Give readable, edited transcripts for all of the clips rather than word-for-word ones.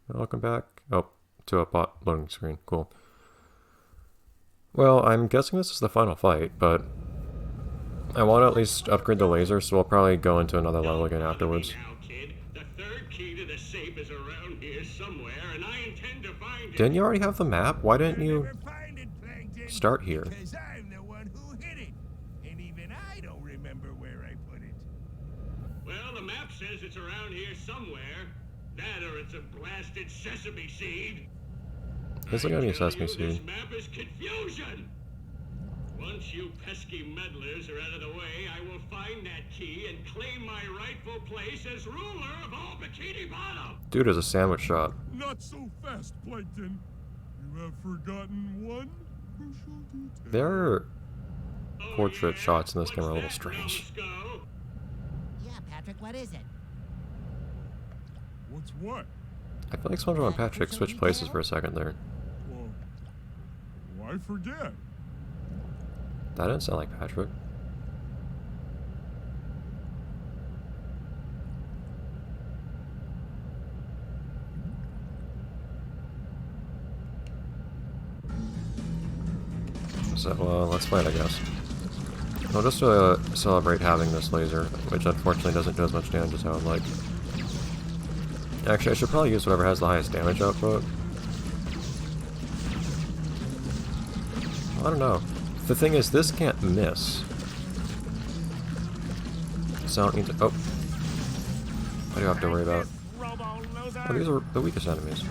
Welcome back. Oh, to a bot loading screen. Cool. Well, I'm guessing this is the final fight, but I want to at least upgrade the laser, so we'll probably go into another level again afterwards. Now, kid. The third key to the safe is around here somewhere, and I intend to find it. Didn't you already have the map? Why didn't you start here? Because I'm the one who hit it, and even I don't remember where I put it. Well, the map says it's around here somewhere. That or it's a blasted sesame seed. Is it gonna be a sesame seed? This map is confusion. Once you pesky meddlers are out of the way, I will find that key and claim my rightful place as ruler of all Bikini Bottom. Dude is a sandwich shop. Not so fast, Plankton. You have forgotten one crucial detail. Their portrait shots in this game are a little strange. Yeah, Patrick, what is it? What's what? I feel like SpongeBob and Patrick switched places for a second there. Well, why forget? That didn't sound like Patrick. So, let's fight, I guess. Well, just to celebrate having this laser, which unfortunately doesn't do as much damage as I would like. Actually, I should probably use whatever has the highest damage output. I don't know. The thing is, this can't miss. So I don't need to... Oh. What do you have to worry about? Oh, these are the weakest enemies.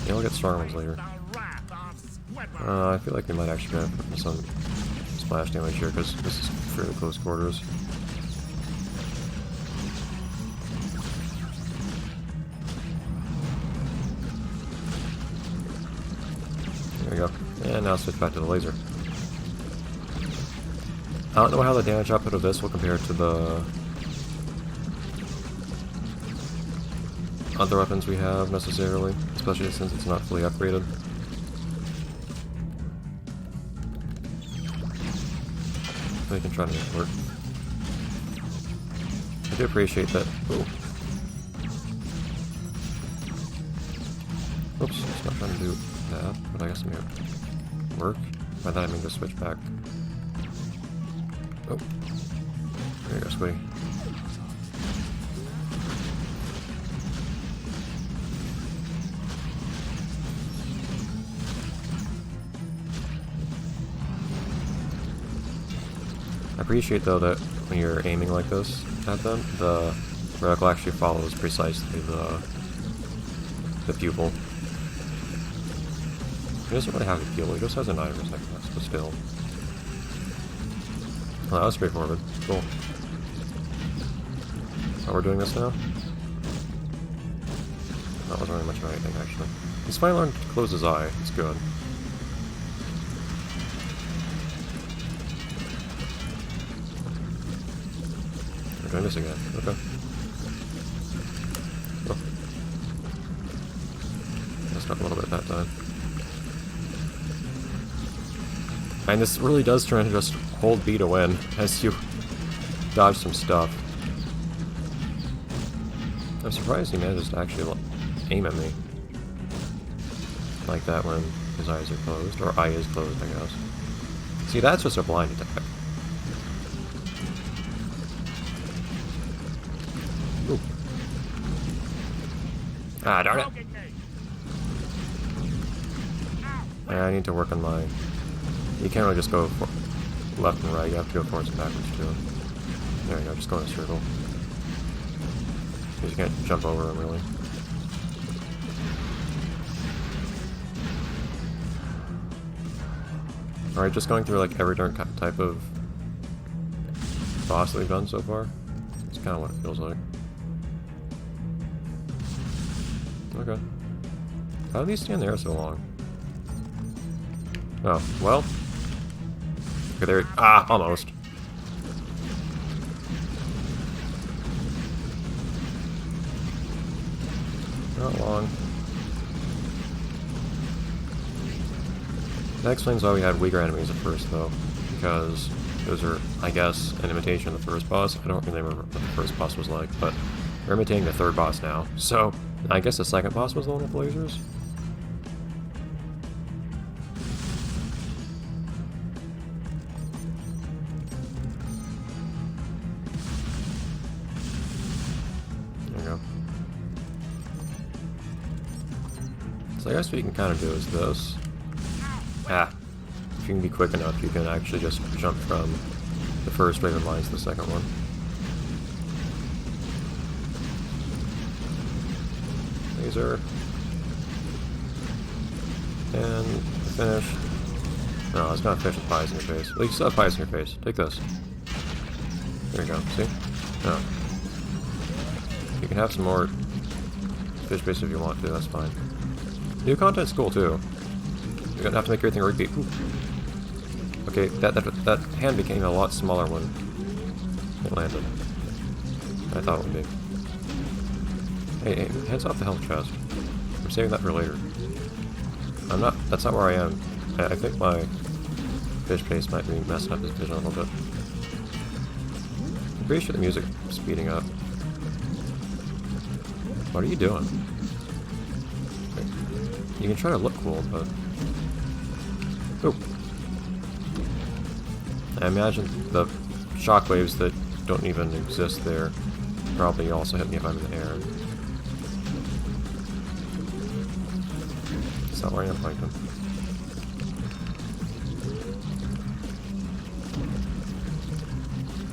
Yeah, we'll get strong ones later. I feel like we might actually get some splash damage here, because this is fairly close quarters. There we go. And now switch back to the laser. I don't know how the damage output of this will compare to the other weapons we have necessarily, especially since it's not fully upgraded. We can try to make it work. I do appreciate that. Ooh. Oops, it's not trying to do that, but I guess I'm gonna work. By that I mean to switch back. Oh. There you go, Squiddy. I appreciate though that when you're aiming like this at them, the reticle actually follows precisely the pupil. He doesn't really have a pupil, he just has an iris, I guess, but still. Well, that was straightforward. Cool. Oh, we're doing this now? That wasn't really much of anything, actually. He's finally learned to close his eye. It's good. We're doing this again. Okay. Oh. Messed up a little bit that time. And this really does turn into just hold B to win as you dodge some stuff. I'm surprised he manages to actually aim at me like that when his eyes are closed, or eye is closed, I guess. See, that's just a blind attack. Ooh. Ah, darn it! I need to work on my... You can't really just go for left and right, you have to go forwards and backwards too. There you go, just go in a circle. Because you can't jump over them really. Alright, just going through like every different type of boss that we've done so far. It's kind of what it feels like. Okay. How do these stand there so long? Oh, well. Okay, there. Ah, almost. Not long. That explains why we had weaker enemies at first, though. Because Those are, I guess, an imitation of the first boss. I don't really remember what the first boss was like, but we're imitating the third boss now. So, I guess the second boss was the one with lasers? There we go. So I guess what you can kind of do is this. Ah. If you can be quick enough, you can actually just jump from the first wave of lines to the second one. Laser. And finish. No, it's not finished with pies in your face. Well, you still have pies in your face. Take this. There you go. See? No. You can have some more fish paste if you want to, that's fine. New content's cool too. You're gonna have to make everything repeat. Ooh. Okay, that hand became a lot smaller when it landed. I thought it would be. Hey, hands off the health chest. I'm saving that for later. That's not where I am. I think my fish paste might be messing up his vision a little bit. I'm pretty sure the music is speeding up. What are you doing? You can try to look cool, but... Ooh. I imagine the shockwaves that don't even exist there probably also hit me if I'm in the air. That's not where I am, Plankton.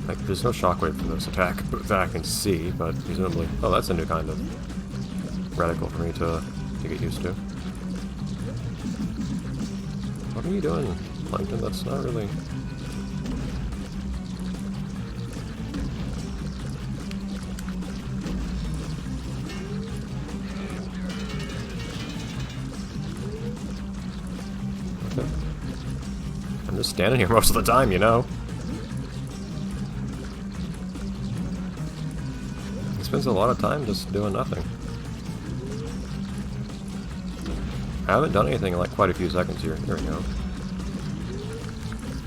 Like, there's no shockwave from this attack that I can see, but presumably... Oh, that's a new kind of reticle for me to get used to. What are you doing, Plankton? That's not really... Okay. I'm just standing here most of the time, you know? He spends a lot of time just doing nothing. I haven't done anything in like quite a few seconds here. There we go.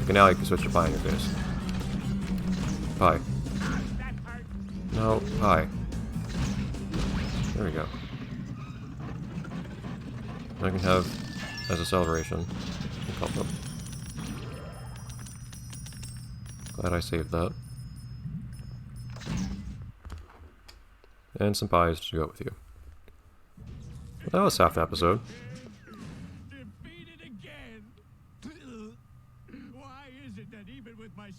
Okay, now you can switch to pie in your face. Pie. No, pie. There we go. I can have, as a celebration, a couple. Glad I saved that. And some pies to go with you. Well, that was half the episode.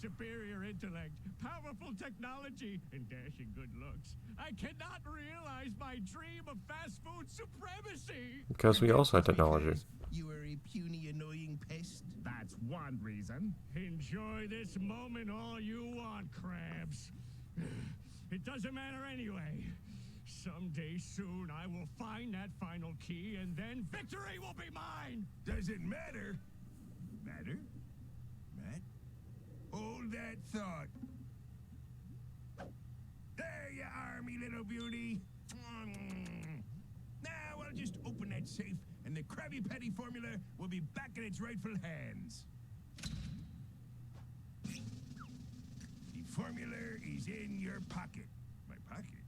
Superior intellect, powerful technology, and dashing good looks, I cannot realize my dream of fast food supremacy. Because we also had technology. You are a puny, annoying pest. That's one reason. Enjoy this moment all you want, crabs. It doesn't matter anyway. Someday soon I will find that final key, and then victory will be mine. Does it matter? Matter? Matt? Hold that thought. There you are, me little beauty. Now I'll just open that safe, and the Krabby Patty formula will be back in its rightful hands. The formula is in your pocket. My pocket?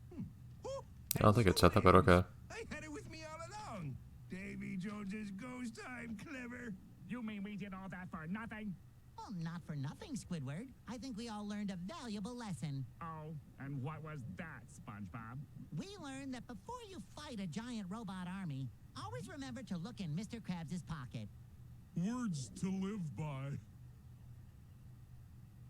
Oh, I don't think it's set up, but okay. I had it with me all along. Davy Jones's ghost time, clever. You mean we did all that for nothing? Well, not for nothing, Squidward. I think we all learned a valuable lesson. Oh, and what was that, SpongeBob? We learned that before you fight a giant robot army, always remember to look in Mr. Krabs' pocket. Words to live by.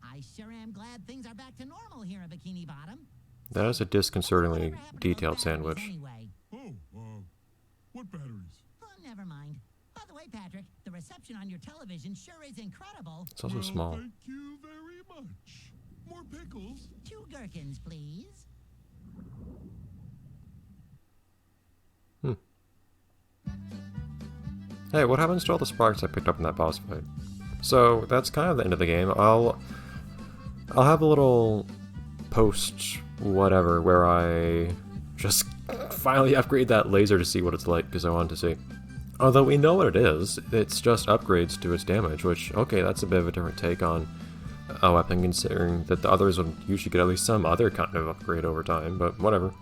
I sure am glad things are back to normal here in Bikini Bottom. That is a disconcertingly Whatever happened to detailed those batteries sandwich. Anyway? Oh, what batteries? Oh, never mind. By the way, Patrick, the reception on your television sure is incredible. It's also Well, small. Thank you very much. More pickles. 2 gherkins, please. Hey, what happens to all the sparks I picked up in that boss fight? So that's kind of the end of the game. I'll have a little post whatever where I just finally upgrade that laser to see what it's like because I wanted to see. Although we know what it is, it's just upgrades to its damage, which, okay, that's a bit of a different take on a weapon, considering that the others would usually get at least some other kind of upgrade over time, but whatever.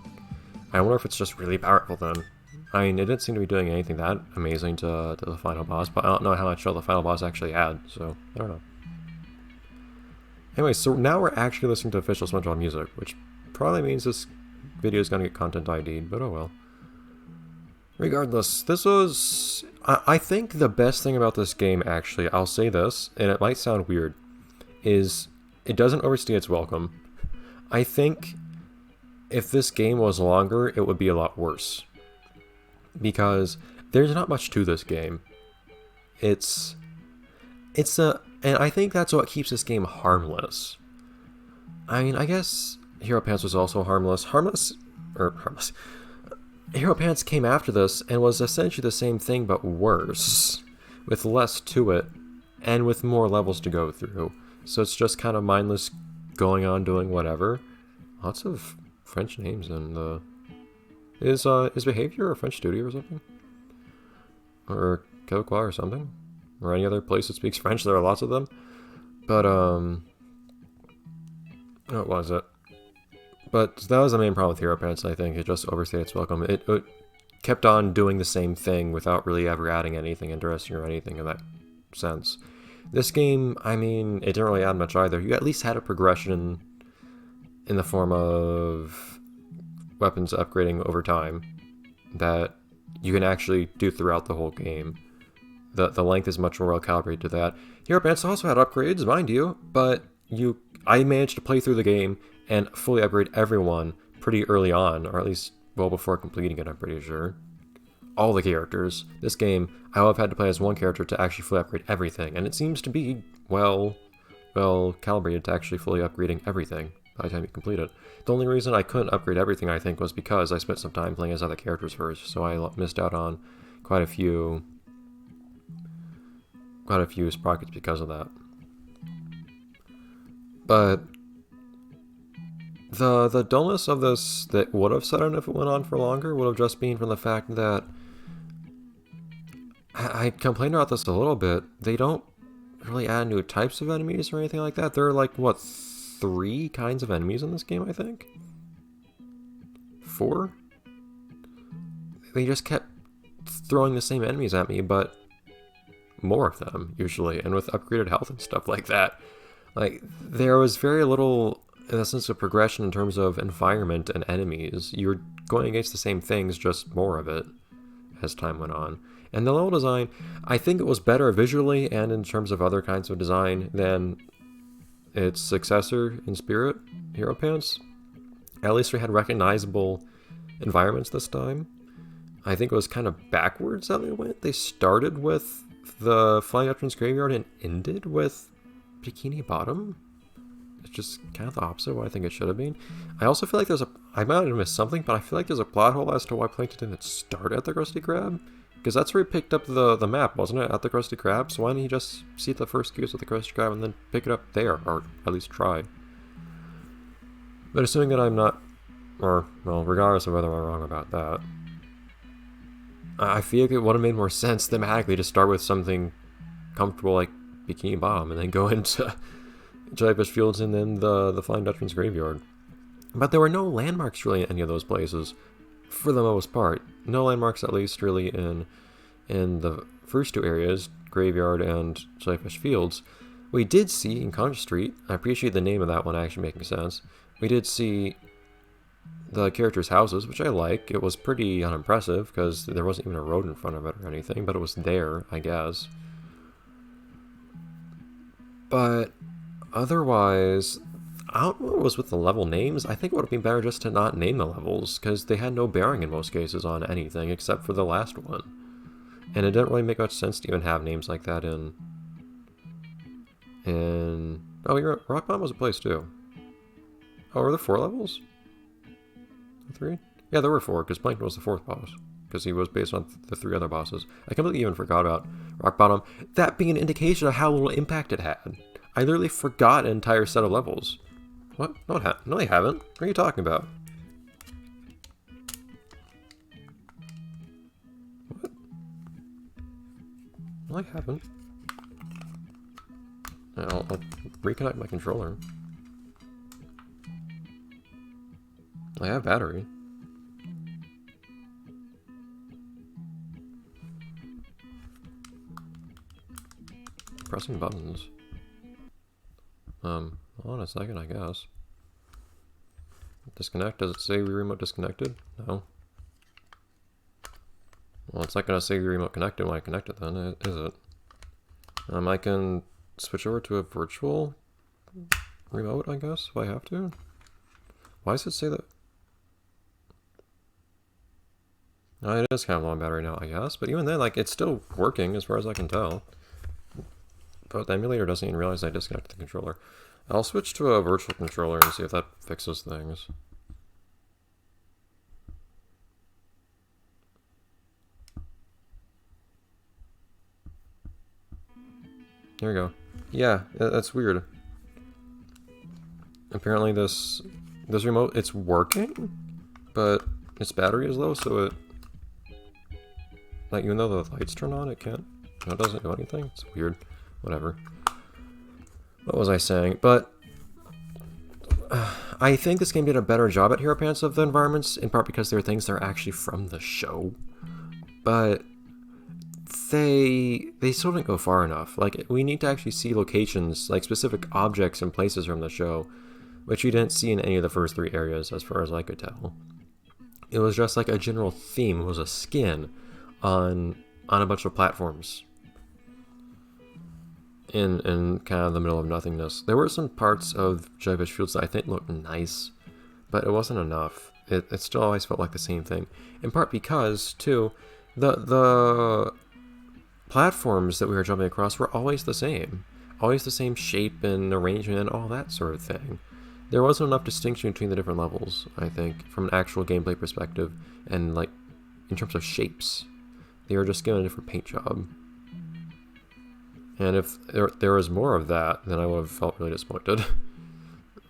I wonder if it's just really powerful then. I mean, it didn't seem to be doing anything that amazing to the final boss, but I don't know how much the final boss actually had, so I don't know. Anyway, so now we're actually listening to official Spongebob music, which probably means this video is going to get content ID'd, but oh well. Regardless, this was... I think the best thing about this game, actually, I'll say this, and it might sound weird, is it doesn't overstay its welcome. I think if this game was longer, it would be a lot worse. Because there's not much to this game. It's a... And I think that's what keeps this game harmless. I mean, I guess Hero Pants was also harmless. Harmless. Hero Pants came after this and was essentially the same thing but worse, with less to it and with more levels to go through. So it's just kind of mindless going on doing whatever. Lots of French names in the... Is Behaviour a French studio or something? Or Quebecois or something? Or any other place that speaks French? There are lots of them. But what was it? But that was the main problem with Hero Pants, I think. It just overstayed its welcome. It kept on doing the same thing without really ever adding anything interesting or anything in that sense. This game, I mean, it didn't really add much either. You at least had a progression in the form of weapons upgrading over time that you can actually do throughout the whole game. The length is much more well calibrated to that. Hero Pants also had upgrades, mind you, but I managed to play through the game and fully upgrade everyone pretty early on, or at least well before completing it, I'm pretty sure. All the characters. This game, I will have had to play as one character to actually fully upgrade everything, and it seems to be well calibrated to actually fully upgrading everything by the time you complete it. The only reason I couldn't upgrade everything, I think, was because I spent some time playing as other characters first, so I missed out on quite a few sprockets because of that. But the dullness of this that would have set in if it went on for longer would have just been from the fact that I complained about this a little bit. They don't really add new types of enemies or anything like that. There are like, what, 3 kinds of enemies in this game, I think? 4? They just kept throwing the same enemies at me, but more of them, usually, and with upgraded health and stuff like that. Like, there was very little in the sense of progression in terms of environment and enemies. You were going against the same things, just more of it as time went on. And the level design, I think it was better visually and in terms of other kinds of design than its successor in Spirit, Hero Pants. At least we had recognizable environments this time. I think it was kind of backwards how they went. They started with the Flying Dutchman's Graveyard and ended with Bikini Bottom. It's just kind of the opposite of what I think it should have been. I also feel like I might have missed something, but I feel like there's a plot hole as to why Plankton didn't start at the Krusty Krab. Because that's where he picked up the map, wasn't it? At the Krusty Krab? So why didn't he just see the first cues with the Krusty Krab and then pick it up there? Or at least try. But assuming that I'm not... Or, well, regardless of whether I'm wrong about that, I feel like it would have made more sense thematically to start with something comfortable like Bikini Bottom and then go into Jellyfish Fields and then the Flying Dutchman's Graveyard. But there were no landmarks really in any of those places, for the most part. No landmarks, at least, really in the first 2 areas, Graveyard and Jellyfish Fields. We did see in Conch Street, I appreciate the name of that one actually making sense, we did see the characters' houses, which I like. It was pretty unimpressive because there wasn't even a road in front of it or anything, but it was there, I guess. But otherwise, I don't know what was with the level names. I think it would have been better just to not name the levels, because they had no bearing in most cases on anything except for the last one. And it didn't really make much sense to even have names like that in... Oh, Rock Bottom was a place too. Oh, were there 4 levels? 3? Yeah, there were 4, because Plankton was the 4th boss. Because he was based on the 3 other bosses. I completely even forgot about Rock Bottom. That being an indication of how little impact it had. I literally forgot an entire set of levels. What? No, they haven't. What are you talking about? What? No, I haven't. I'll reconnect my controller. I have battery. Pressing buttons. Hold on a second, I guess. Disconnect, does it say remote disconnected? No. Well, it's not gonna say remote connected when I connect it then, is it? I can switch over to a virtual remote, I guess, if I have to. Why does it say that? It is kind of low on battery now, I guess, but even then, like, it's still working as far as I can tell. But the emulator doesn't even realize I disconnected the controller. I'll switch to a virtual controller and see if that fixes things. There we go. Yeah, that's weird. Apparently this remote, it's working, but its battery is low, so it, like, even though the lights turn on, it can't, it doesn't do anything. It's weird. Whatever. What was I saying? But I think this game did a better job at Hero Pants of the environments, in part because there are things that are actually from the show. But they still didn't go far enough. Like, we need to actually see locations, like specific objects and places from the show, which we didn't see in any of the first 3 areas, as far as I could tell. It was just like a general theme. It was a skin on a bunch of platforms in kind of the middle of nothingness. There were some parts of Jellyfish Fields that I think looked nice, but it wasn't enough. It still always felt like the same thing. In part because, too, the platforms that we were jumping across were always the same shape and arrangement and all that sort of thing. There wasn't enough distinction between the different levels, I think, from an actual gameplay perspective, and like in terms of shapes. They were just given a different paint job. And if there was more of that, then I would have felt really disappointed.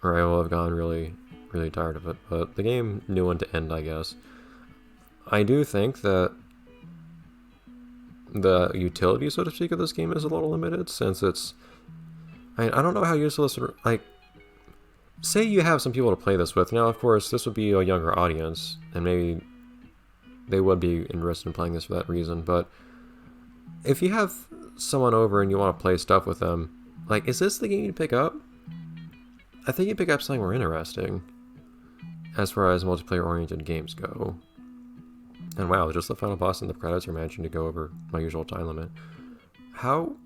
Or I would have gone really, really tired of it. But the game knew when to end, I guess. I do think that the utility, so to speak, of this game is a little limited, since it's... I don't know how useful this would... Like, say you have some people to play this with. Now, of course, this would be a younger audience, and maybe they would be interested in playing this for that reason, but if you have someone over and you want to play stuff with them, like, is this the game you pick up? I think you pick up something more interesting as far as multiplayer-oriented games go. And wow, just the final boss and the credits are managing to go over my usual time limit. How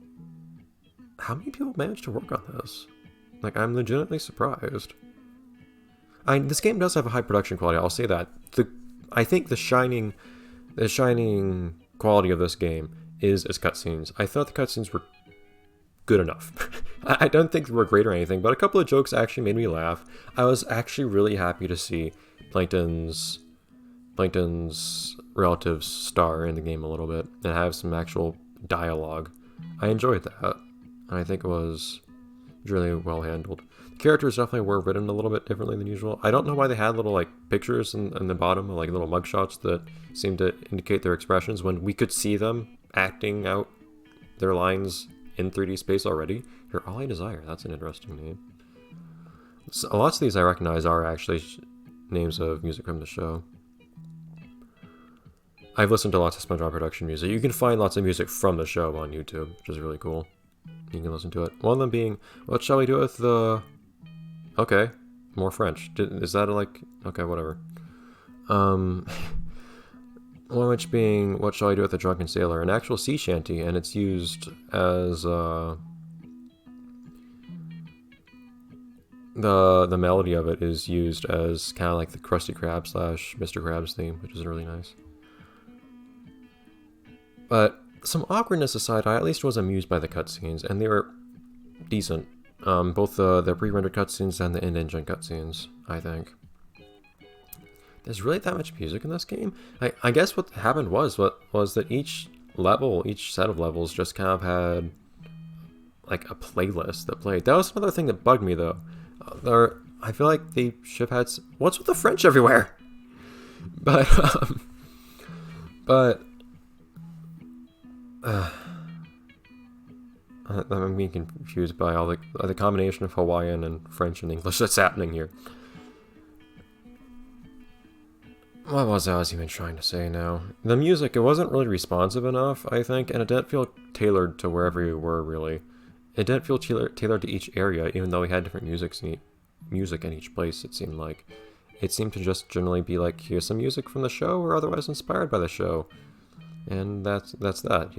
many people managed to work on this? Like, I'm legitimately surprised. This game does have a high production quality, I'll say that. I think the shining quality of this game is its cutscenes. I thought the cutscenes were good enough. I don't think they were great or anything, but a couple of jokes actually made me laugh. I was actually really happy to see Plankton's relatives star in the game a little bit and have some actual dialogue. I enjoyed that, and I think it was really well handled. The characters definitely were written a little bit differently than usual. I don't know why they had little like pictures in the bottom, like little mugshots that seemed to indicate their expressions when we could see them acting out their lines in 3D space already. You're All I Desire, that's an interesting name. So, lots of these I recognize are actually names of music from the show. I've listened to lots of SpongeBob production music. You can find lots of music from the show on YouTube, which is really cool. You can listen to it. One of them being, what shall we do with the... Okay, more French. Is that like... Okay, whatever. One which being, what shall I do with the Drunken Sailor? An actual sea shanty, and it's used as... the melody of it is used as kind of like the Krusty Krab / Mr. Krabs theme, which is really nice. But some awkwardness aside, I at least was amused by the cutscenes, and they were decent. Both the pre-rendered cutscenes and the in-engine cutscenes, I think. There's really that much music in this game? I guess what happened was that each set of levels just kind of had like a playlist that played. That was another thing that bugged me though. I feel like they should have had what's with the French everywhere? But I'm being confused by all the combination of Hawaiian and French and English that's happening here. What was I even trying to say now? The music, it wasn't really responsive enough, I think, and it didn't feel tailored to wherever you were, really. It didn't feel tailored to each area, even though we had different music in each place, it seemed like. It seemed to just generally be like, here's some music from the show, or otherwise inspired by the show. And that's that.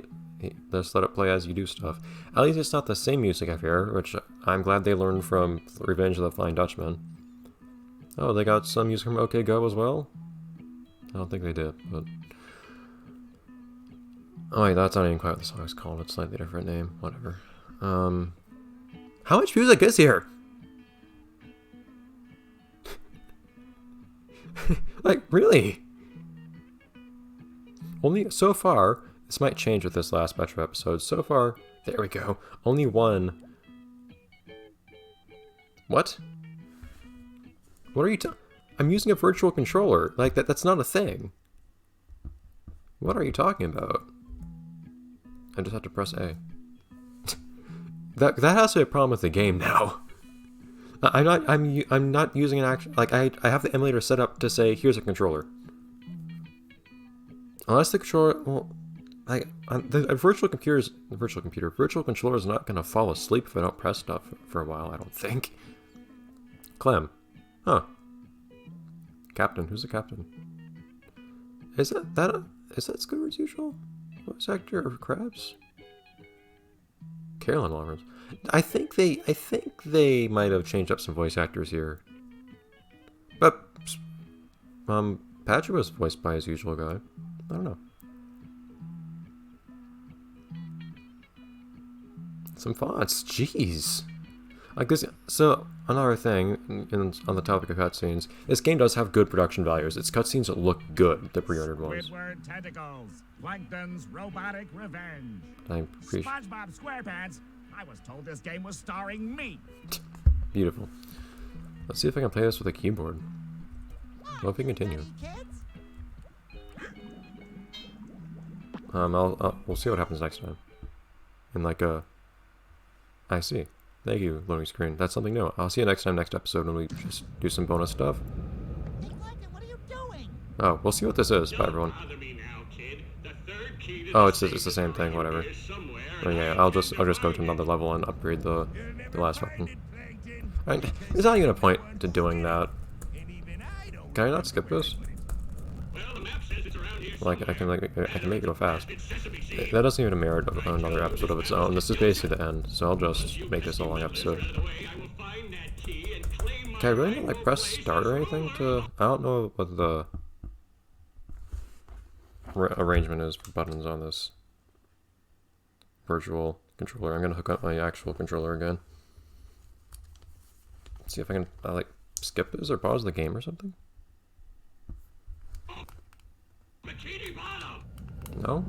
Just let it play as you do stuff. At least it's not the same music I hear, which I'm glad they learned from Revenge of the Flying Dutchman. Oh, they got some music from OK Go as well? I don't think they did, but... Oh wait, that's not even quite what the song's called. It's a slightly different name. Whatever. How much music is here? Like, really? Only, so far, this might change with this last batch of episodes. So far, there we go. Only one. What? What are you I'm using a virtual controller. Like, that's not a thing. What are you talking about? I just have to press A. That has to be a problem with the game now. I'm not using an actual, like, I have the emulator set up to say, here's a controller. Unless the controller, well, the virtual controller is not going to fall asleep if I don't press stuff for a while, I don't think. Clem. Huh. Captain. Who's the captain? Is that Squidward's usual voice actor or Krabs? Carolyn Walrus. I think they might have changed up some voice actors here. But Patrick was voiced by his usual guy. I don't know. Some fonts, jeez. Like this. So another thing, on the topic of cutscenes, this game does have good production values. Its cutscenes look good, the pre-rendered ones. Squidward Tentacles, Plankton's Robotic Revenge. SpongeBob SquarePants. I was told this game was starring me. Beautiful. Let's see if I can play this with a keyboard. Well, if we continue. We'll see what happens next time. And I see. Thank you, loading screen. That's something new. I'll see you next time, next episode, when we just do some bonus stuff. Hey, Plankton, what are you doing? Oh, we'll see what this is. Bye, everyone. Oh, it's the same thing. Whatever. Oh yeah, I'll just go to another level and upgrade the last weapon. Right, there's not even a point to doing that. Can I not skip this? Like I can make it go fast. That doesn't even merit another episode of its own. This is basically the end, so I'll just make this a long episode. Can I really not like press start or anything to? I don't know what the arrangement is for buttons on this virtual controller. I'm gonna hook up my actual controller again. See if I can like skip this or pause the game or something. No?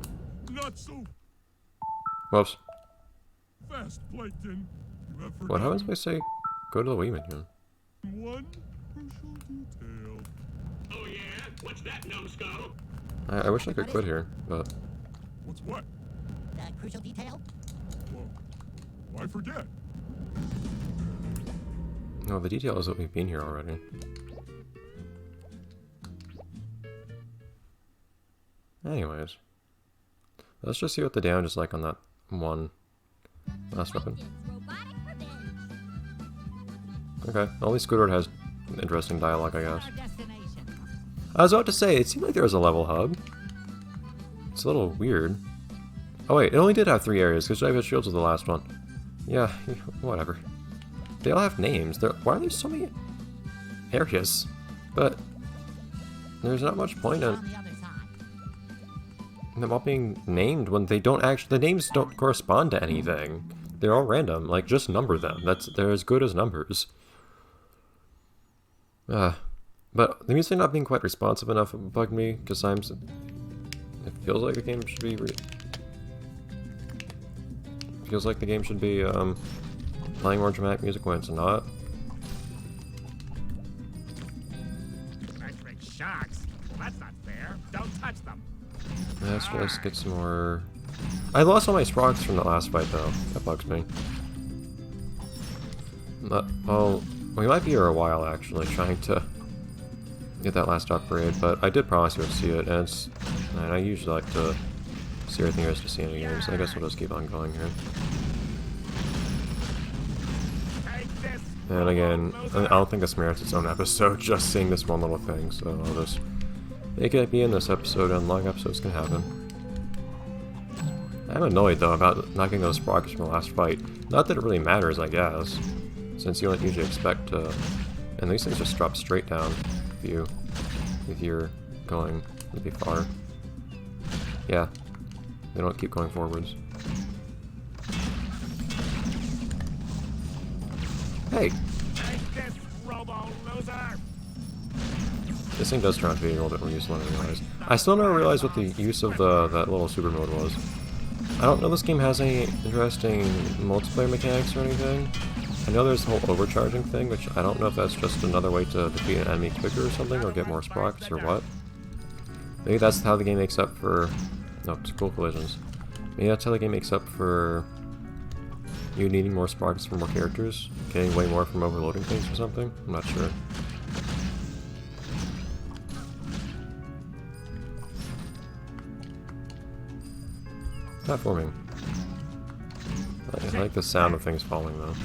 Not so Whoops. fast, Plankton. You have What happens if forgotten I say go to the Wii menu? one crucial detail. Oh yeah? What's that, numbskull? I wish I could quit here, but What's what? Crucial detail? Well, why forget? no, the detail is that we've been here already. Anyways, let's just see what the damage is like on that one last weapon. Okay, only Squidward has interesting dialogue, I guess. I was about to say, it seemed like there was a level hub. It's a little weird. Oh wait, it only did have 3 areas, because Drive Shields was the last one. Yeah, whatever. They all have names. Why are there so many areas? But there's not much point in them all being named when they don't actually, the names don't correspond to anything. They're all random, like just number them. They're as good as numbers. But the music not being quite responsive enough bugged me, because it feels like the game should be playing more dramatic music when it's not. Electric shocks? That's not fair. Don't touch them. Let's just get some more I lost all my sprockets from the last fight though. That bugs me. But, well, we might be here a while actually, trying to get that last upgrade, but I did promise you would see it, and I usually like to see everything there is to see in the game, so I guess we'll just keep on going here. And again, I don't think this merits its own episode, just seeing this one little thing, so I'll just make it be in this episode, and long episodes can happen. I'm annoyed though about not getting those sprockets from the last fight. Not that it really matters, I guess, since you don't usually expect to, and these things just drop straight down if you're going really far. Yeah, they don't keep going forwards. Hey! This thing does turn out to be a little bit more useful than I realized. I still never realized what the use of that little super mode was. I don't know if this game has any interesting multiplayer mechanics or anything. I know there's the whole overcharging thing, which I don't know if that's just another way to defeat an enemy quicker or something, or get more sprockets or what. Maybe that's how the game makes up for... No, school collisions. Maybe that's how the game makes up for you needing more sprockets for more characters, getting way more from overloading things or something. I'm not sure. Platforming. I like the sound of things falling though.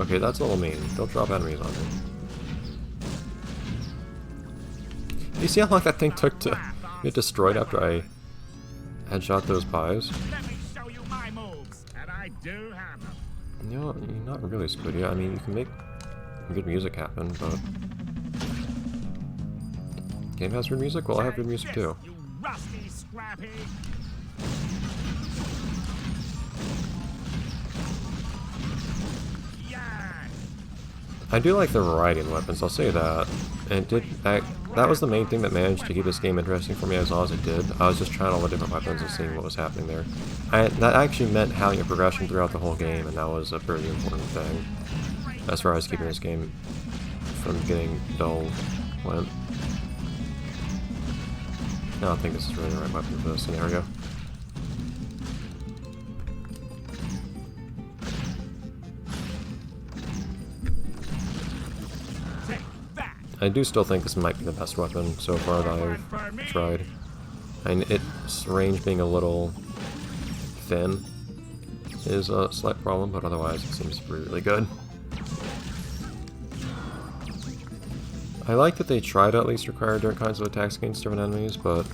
Okay, that's a little mean. Don't drop enemies on me. You see how long that thing took to get destroyed after I had shot those pies? Let me show you my moves, and I do have them. You know, not really, Squiddy. I mean, you can make good music happen, but... Game has good music? Well, I have good music too. You rusty scrappy. I do like the variety in weapons, I'll say that. And that was the main thing that managed to keep this game interesting for me as long as it did. I was just trying all the different weapons and seeing what was happening there. That actually meant having a progression throughout the whole game, and that was a pretty important thing. As far as keeping this game from getting dull went. I don't think this is really the right weapon for this scenario. I do still think this might be the best weapon so far that I've tried. And its range being a little thin is a slight problem, but otherwise it seems to be really good. I like that they try to at least require different kinds of attacks against different enemies, but it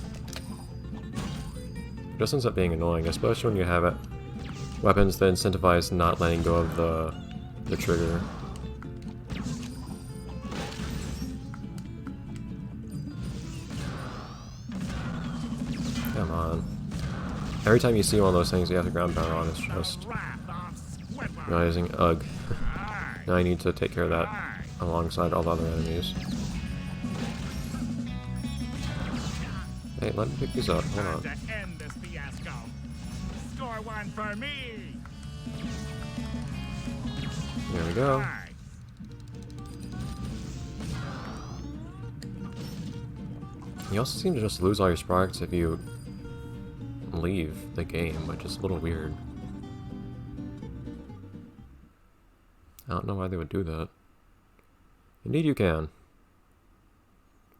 just ends up being annoying, especially when you have weapons that incentivize not letting go of the trigger. Come on. Every time you see one of those things you have to ground pound on, it's just realizing, ugh. Now I need to take care of that alongside all the other enemies. Hey, let me pick these up. Hold on. Score one for me. There we go. You also seem to just lose all your sprockets if you leave the game, which is a little weird. I don't know why they would do that. Indeed you can.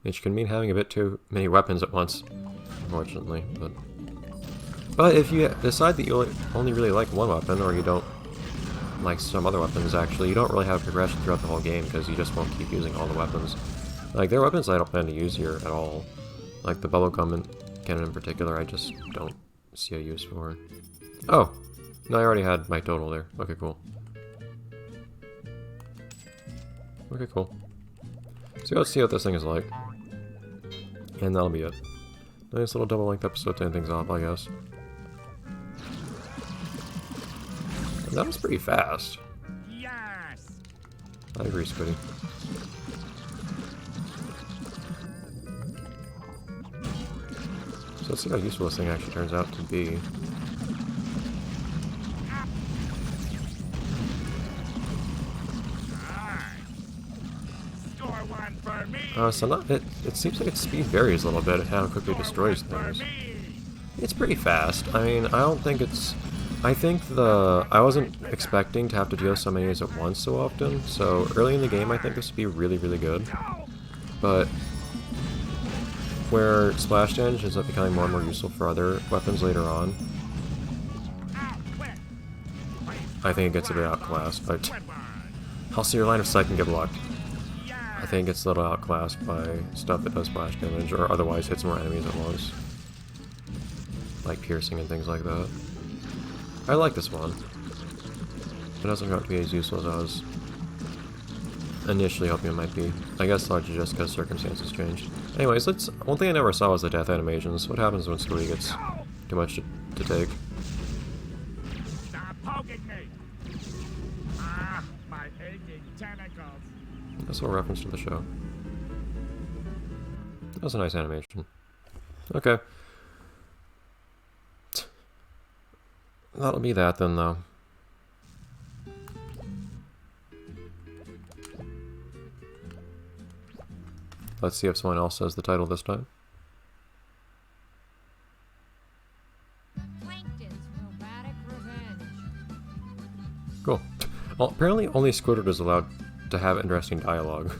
Which can mean having a bit too many weapons at once, unfortunately. But if you decide that you only really like one weapon, or you don't like some other weapons actually, you don't really have progression throughout the whole game because you just won't keep using all the weapons. Like, there are weapons I don't plan to use here at all. Like the bubblegum cannon in particular, I just don't see a use for. Oh! No, I already had my total there. Okay, cool. Okay, cool. So let's see what this thing is like. And that'll be it. Nice little double-length episode to end things off, I guess. And that was pretty fast. Yes. I agree, Squiddy. So let's see how useful this thing actually turns out to be. Score one for me. So not, it seems like its speed varies a little bit and how quickly it destroys things. It's pretty fast. I mean, I don't think it's... I think I wasn't expecting to have to deal with so many enemies at once so often, so early in the game I think this would be really, really good. But where splash damage ends up becoming more and more useful for other weapons later on, I think it gets a bit outclassed, but also your line of sight can get blocked. I think it's a little outclassed by stuff that does splash damage or otherwise hits more enemies at once. Like piercing and things like that. I like this one. It doesn't have to be as useful as I was initially hoping it might be. I guess largely just because circumstances changed. Anyways, one thing I never saw was the death animations. What happens when Scooby gets too much to take? Stop poking me! Ah, my aching tentacles. That's a reference to the show. That was a nice animation. Okay. That'll be that then, though. Let's see if someone else says the title this time. Plankton's Robotic Revenge. Cool. Well, apparently only Squidward is allowed to have interesting dialogue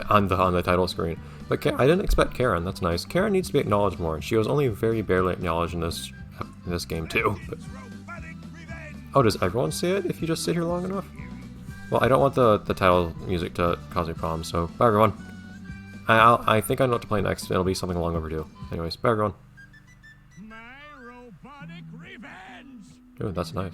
on the title screen. But I didn't expect Karen. That's nice. Karen needs to be acknowledged more. She was only very barely acknowledged in this game too. But, oh, does everyone say it if you just sit here long enough? Well, I don't want the title music to cause me problems. So bye everyone. I think I know what to play next. It'll be something long overdue. Anyways, bye everyone. My robotic revenge! Ooh, that's nice.